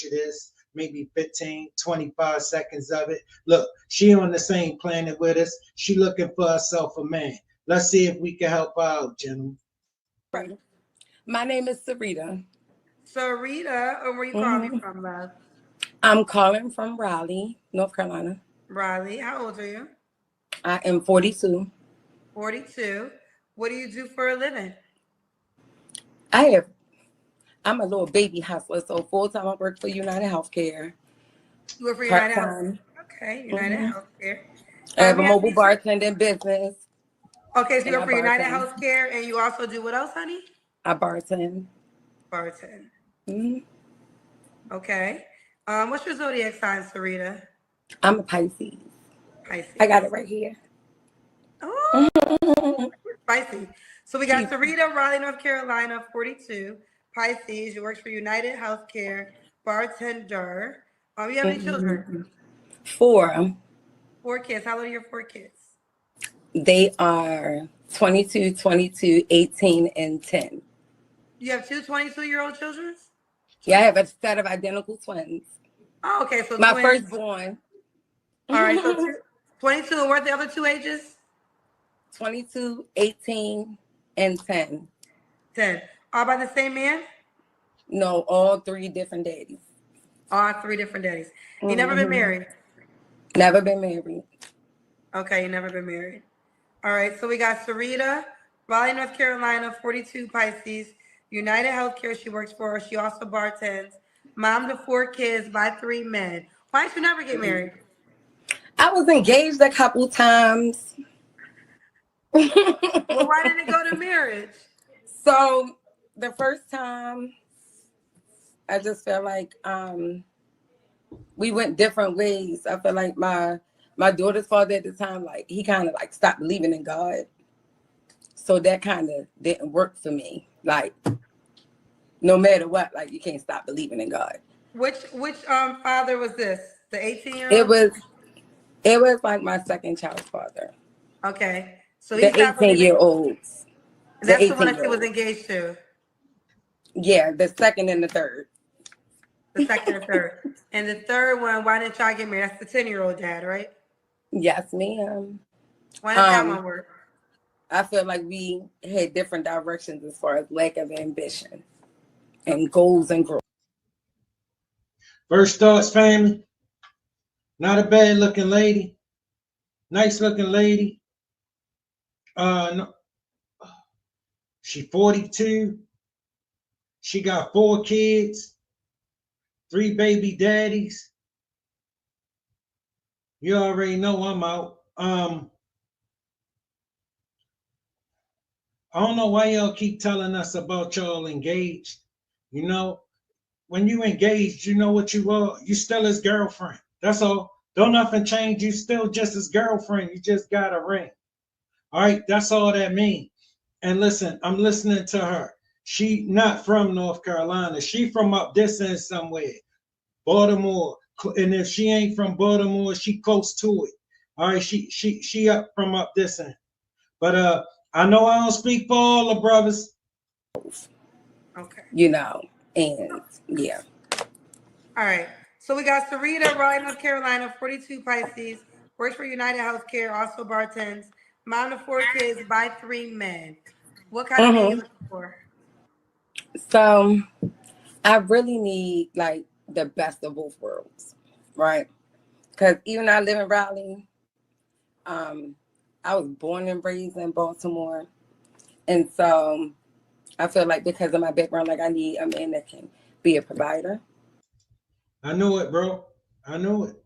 you this, maybe 15, 25 seconds of it. Look, she on the same planet with us. She looking for herself a man. Let's see if we can help her out, gentlemen. Right. My name is Serita. Serita, where you calling from, love? I'm calling from Raleigh, North Carolina. Raleigh. How old are you? I am 42. 42. What do you do for a living? I'm a little baby hustler, so full-time I work for United Healthcare. You work for United Part-time. Health. Okay, United Healthcare. I have a You have mobile any bartending business. Okay, so you And work I for United bartend. Healthcare, and you also do what else, honey? I bartend. Bartend. hmm Okay. What's your zodiac sign, Serita? I'm a Pisces. Pisces. I got it right here. Oh, spicy. So we got Serita, Raleigh, North Carolina, 42. Pisces. You works for United Healthcare, bartender. You have any children? 4. 4 kids. How old are your 4 kids? They are 22, 22, 18, and 10. You have 2 22-year-old children? Yeah, I have a set of identical twins. Oh, okay. So My twins. firstborn. All right. So 22. And what are the other 2 ages? 22, 18, and 10. 10. All by the same man? No, all 3 different daddies. All 3 different daddies. You never been married? Never been married. Okay, you never been married. All right, so we got Serita, Raleigh, North Carolina, 42, Pisces, United Healthcare she works for. She also bartends. Mom to 4 kids by 3 men. Why did you never get married? I was engaged a couple times. Well, why didn't it go to marriage? So the first time, I just felt like we went different ways. I feel like my daughter's father at the time, like he kind of like stopped believing in God. So that kind of didn't work for me. Like no matter what, like you can't stop believing in God. Which father was this? The 18-year-old? It was like my second child's father. Okay. So The 18-year-olds. That's the one that she was engaged to. Yeah, the second and the third. The second and third. And the third one, why didn't y'all get married? That's the 10-year-old dad, right? Yes, ma'am. Why did that one work? I feel like we had different directions as far as lack of ambition and goals and growth. First thoughts, family. Not a bad looking lady. Nice looking lady. No. She 42. She got 4 kids, 3 baby daddies. You already know I'm out. I don't know why y'all keep telling us about y'all engaged. You know, when you engaged, you know what you are. You still his girlfriend. That's all. Don't nothing change. You still just his girlfriend. You just got a ring. All right, that's all that means. And listen, I'm listening to her. She not from North Carolina. She from up this end somewhere, Baltimore. And if she ain't from Baltimore, she close to it. All right, she up from up this end. But I know I don't speak for all the brothers. Okay. You know, and yeah. All right. So we got Serita, Raleigh, North Carolina, 42, Pisces, works for United Healthcare, also bartends, mom to 4 kids by 3 men. What kind of man you looking for? So I really need like the best of both worlds, right? Because even though I live in Raleigh, I was born and raised in Baltimore. And so I feel like because of my background, like I need a man that can be a provider. I knew it, bro. I knew it.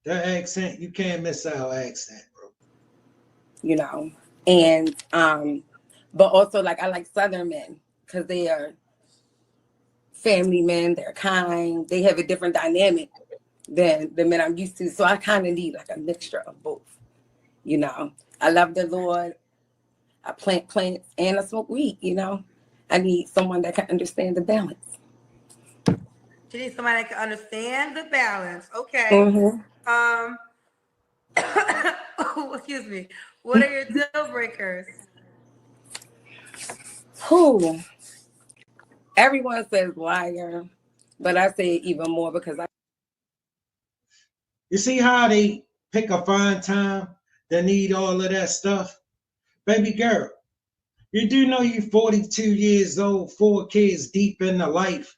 That accent, you can't miss our accent, bro. You know, and but also like I like Southern men because they are family men, they're kind, they have a different dynamic than the men I'm used to. So I kind of need like a mixture of both. You know, I love the Lord. I plant plants and I smoke weed, you know. I need someone that can understand the balance. You need somebody that can understand the balance. Okay. Excuse me. What are your deal breakers? Who? Everyone says liar, But I say it even more because You see how they pick a fine time that need all of that stuff? Baby girl, you do know you 42 years old, 4 kids deep into life.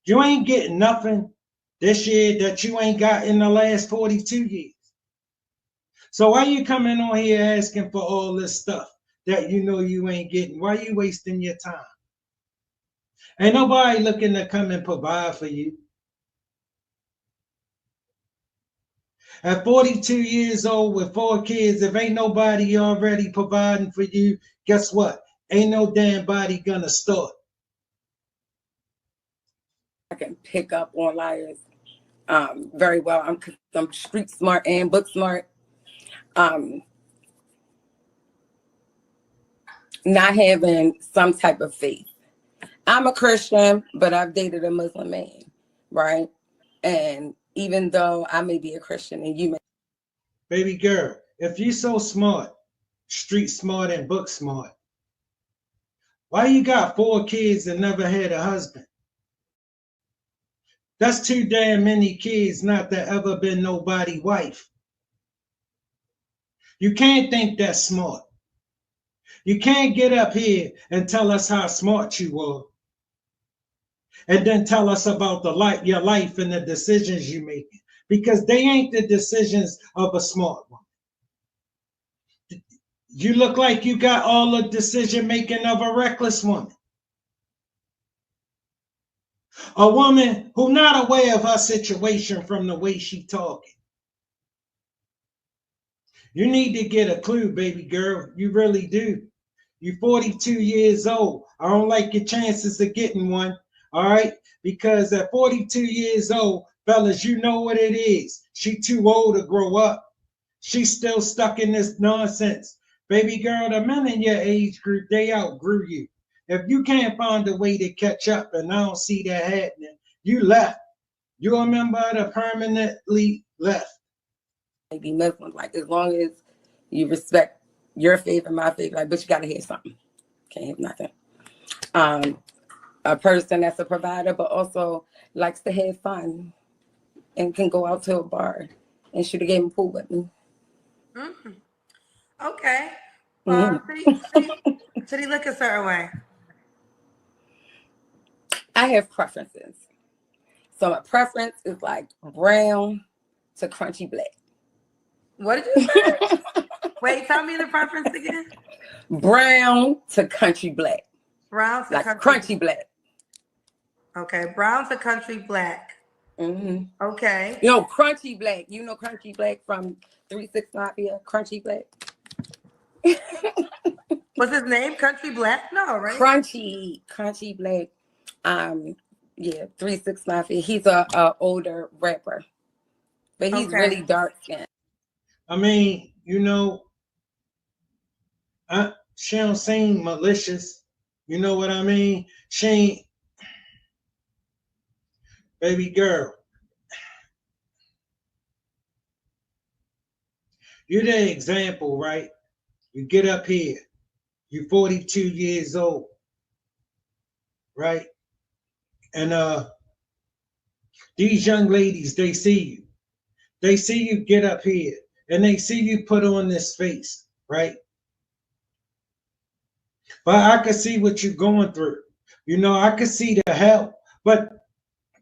You ain't getting nothing this year that you ain't got in the last 42 years. So why you coming on here asking for all this stuff that you know you ain't getting? Why you wasting your time? Ain't nobody looking to come and provide for you. At 42 years old with 4 kids, if ain't nobody already providing for you, guess what? Ain't no damn body gonna start. I can pick up on liars very well. I'm street smart and book smart. Not having some type of faith. I'm a Christian, but I've dated a Muslim man, right? And even though I may be a Christian and you may. Baby girl, if you so smart, street smart and book smart, why you got 4 kids and never had a husband? That's too damn many kids not to ever been nobody wife. You can't think that's smart. You can't get up here and tell us how smart you are and then tell us about your life and the decisions you make, because they ain't the decisions of a smart one. You look like you got all the decision making of a reckless woman. A woman who not aware of her situation from the way she talking. You need to get a clue, baby girl. You really do. You're 42 years old. I don't like your chances of getting one, all right? Because at 42 years old, fellas, you know what it is. She too old to grow up. She's still stuck in this nonsense. Baby girl, the men in your age group, they outgrew you. If you can't find a way to catch up, and I don't see that happening, you left. You're a member of the permanently left. Maybe Muslim, like as long as you respect your faith and my faith, like, but you gotta have something. Can't have nothing. A person that's a provider, but also likes to have fun and can go out to a bar and shoot a game of pool with me. Mm-hmm. Okay. Should he look a certain way? I have preferences. So my preference is like brown to crunchy black. What did you say? Wait, tell me the preference again. Brown to country black. Brown to like country crunchy black. Okay, brown to country black. Mm-hmm. Okay. You know, crunchy black. You know crunchy black from 3-6 Mafia? Crunchy black. What's his name? Country Black? No, right? Crunchy black. Yeah, 3-6 Mafia. He's a older rapper, but he's really dark skinned. I mean, you know, she don't seem malicious. You know what I mean? She ain't, baby girl. You're the example, right? You get up here. You're 42 years old, right? And these young ladies, they see you. They see you get up here, and they see you put on this face, right? But I can see what you're going through. You know, I can see the help, but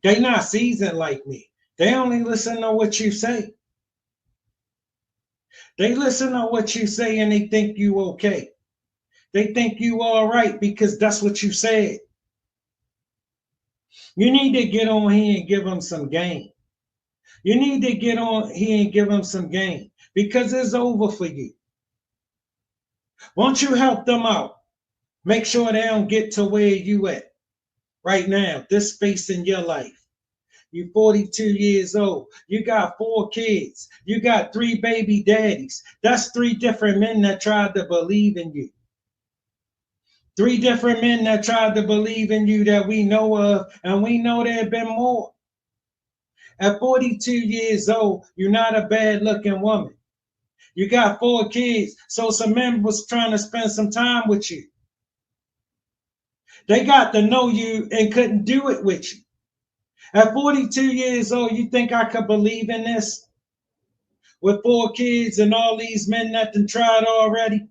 they not seasoned like me. They only listen to what you say. They listen to what you say and they think you okay. They think you all right because that's what you said. You need to get on here and give them some game. You need to get on here and give them some game because it's over for you. Won't you help them out? Make sure they don't get to where you at right now, this space in your life. You're 42 years old. You got 4 kids. You got 3 baby daddies. That's 3 different men that tried to believe in you. 3 different men that tried to believe in you that we know of, and we know there have been more. At 42 years old, you're not a bad looking woman. You got 4 kids, so some men was trying to spend some time with you. They got to know you and couldn't do it with you. At 42 years old, you think I could believe in this? With 4 kids and all these men that done tried already?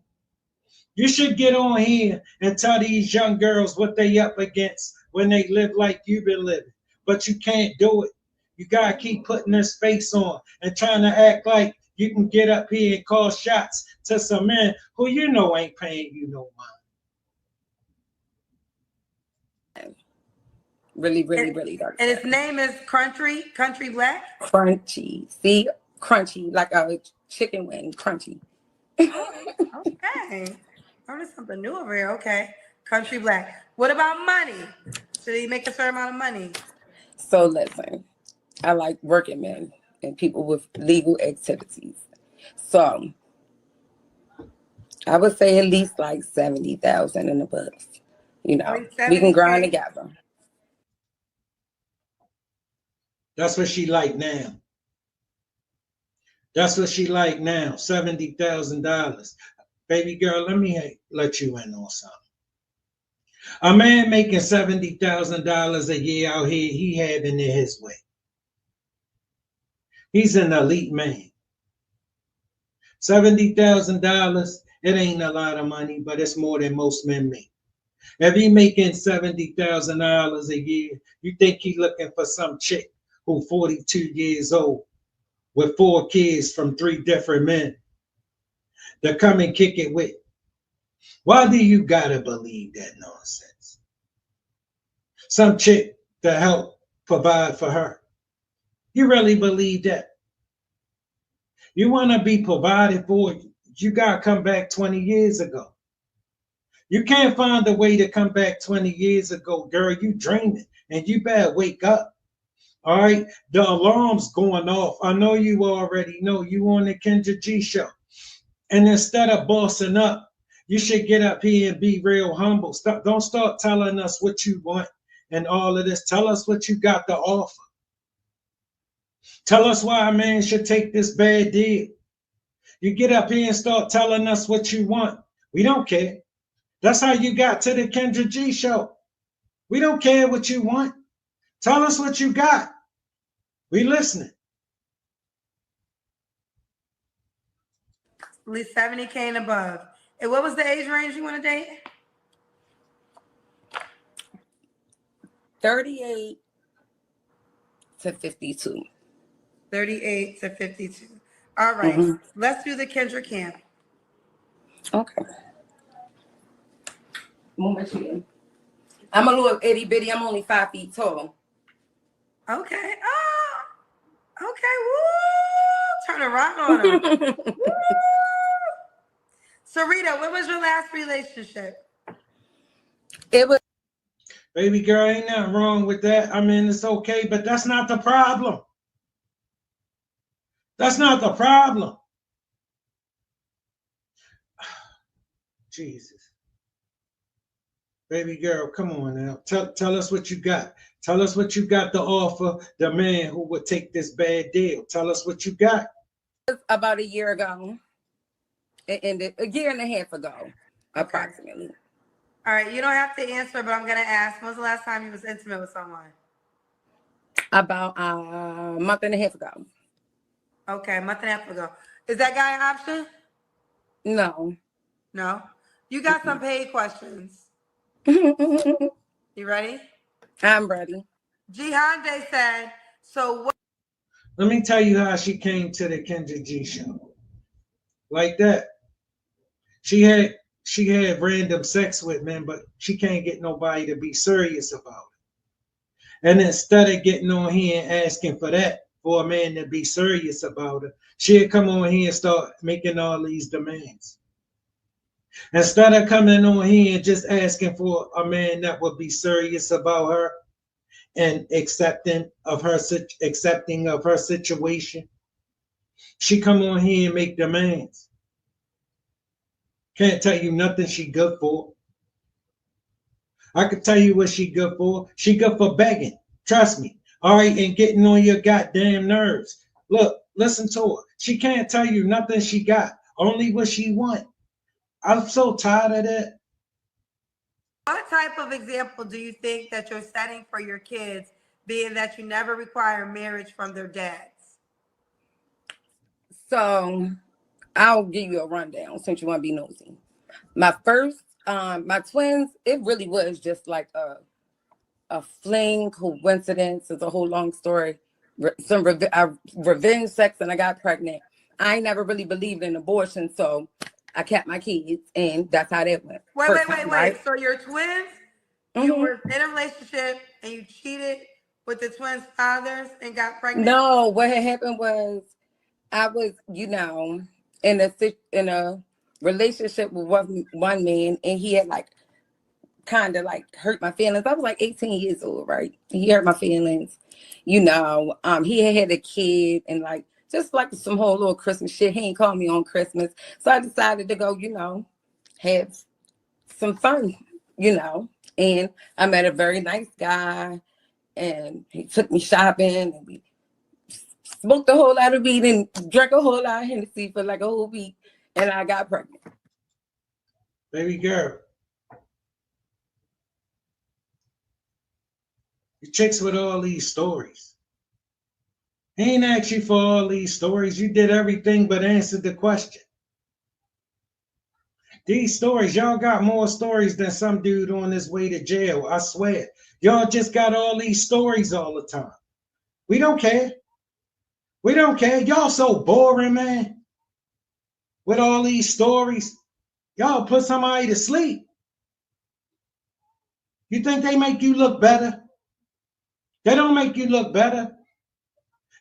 You should get on here and tell these young girls what they up against when they live like you've been living. But you can't do it. You gotta keep putting this face on and trying to act like you can get up here and call shots to some men who you know ain't paying you no mind. Really dark. And his name is Country Black? Crunchy. See? Crunchy, like a chicken wing, crunchy. Okay. Learning something new over here. Okay. Country Black. What about money? Should he make a certain amount of money? So listen, I like working men and people with legal activities. So I would say at least like 70,000 and above. You know, we can grind together. That's what she like now. That's what she like now, $70,000. Baby girl, let me let you in on something. A man making $70,000 a year out here, he having it his way. He's an elite man. $70,000, it ain't a lot of money, but it's more than most men make. If he making $70,000 a year, you think he looking for some chick who 42 years old with 4 kids from 3 different men to come and kick it with? Why do you gotta believe that nonsense? Some chick to help provide for her. You really believe that? You want to be provided for, you gotta come back 20 years ago. You can't find a way to come back 20 years ago, girl. You dreaming, and you better wake up. All right, the alarm's going off. I know you already know. You on the Kendra G show. And instead of bossing up, you should get up here and be real humble. Don't start telling us what you want and all of this. Tell us what you got to offer. Tell us why a man should take this bad deal. You get up here and start telling us what you want. We don't care. That's how you got to the Kendra G show. We don't care what you want. Tell us what you got. We listening. At least 70K and above. And what was the age range you want to date? 38 to 52. 38 to 52. All right. Mm-hmm. Let's do the Kendra camp. Okay. I'm a little itty bitty. I'm only 5 feet tall. Okay. Oh, okay. Woo! Turn around on her. Woo! Serita, when was your last relationship? It was. Baby girl, ain't nothing wrong with that. I mean, it's okay, but that's not the problem. That's not the problem. Jesus. Baby girl, come on now. Tell us what you got. Tell us what you got to offer the man who would take this bad deal. Tell us what you got. About a year ago. It ended a year and a half ago, approximately. All right, you don't have to answer, but I'm going to ask, when was the last time you was intimate with someone? About a month and a half ago. Okay, a month and a half ago. Is that guy an option? No. No? You got some paid questions. You ready? I'm ready. G Hyundai said, so what? Let me tell you how she came to the Kendra G show. Like that. She had random sex with men, but she can't get nobody to be serious about it. And instead of getting on here and asking for that, for a man to be serious about it, she'd come on here and start making all these demands. Instead of coming on here and just asking for a man that would be serious about her and accepting of her situation, she come on here and make demands. Can't tell you nothing she good for. I could tell you what she good for. She good for begging. Trust me. All right, and getting on your goddamn nerves. Look, listen to her. She can't tell you nothing she got. Only what she want. I'm so tired of that. What type of example do you think that you're setting for your kids being that you never require marriage from their dads? So I'll give you a rundown since you want to be nosy. My first, my twins, it really was just like a fling coincidence. It's a whole long story. Revenge sex, and I got pregnant. I never really believed in abortion, so I kept my kids, and that's how that went. Wait. Right? So your twins, you were in a relationship and you cheated with the twins' fathers and got pregnant? No, what had happened was I was, in a relationship with one man, and he had like kind of like hurt my feelings. I was like 18 years old, right? He hurt my feelings. He had a kid and like just like some whole little Christmas shit. He ain't called me on Christmas. So I decided to go, have some fun, And I met a very nice guy and he took me shopping and we smoked a whole lot of weed and drank a whole lot of Hennessy for like a whole week, and I got pregnant. Baby girl, you chicks with all these stories. He ain't asked you for all these stories. You did everything but answer the question. These stories, y'all got more stories than some dude on his way to jail. I swear. Y'all just got all these stories all the time. We don't care. We don't care. Y'all so boring, man. With all these stories, y'all put somebody to sleep. You think they make you look better? They don't make you look better.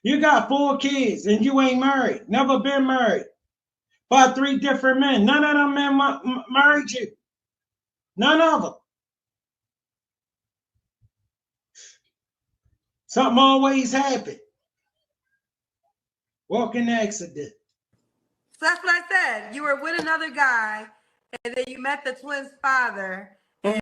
You got 4 kids and you ain't married. Never been married. By 3 different men. None of them men married you. None of them. Something always happened. Walking accident. So that's what I said. You were with another guy, and then you met the twins' father,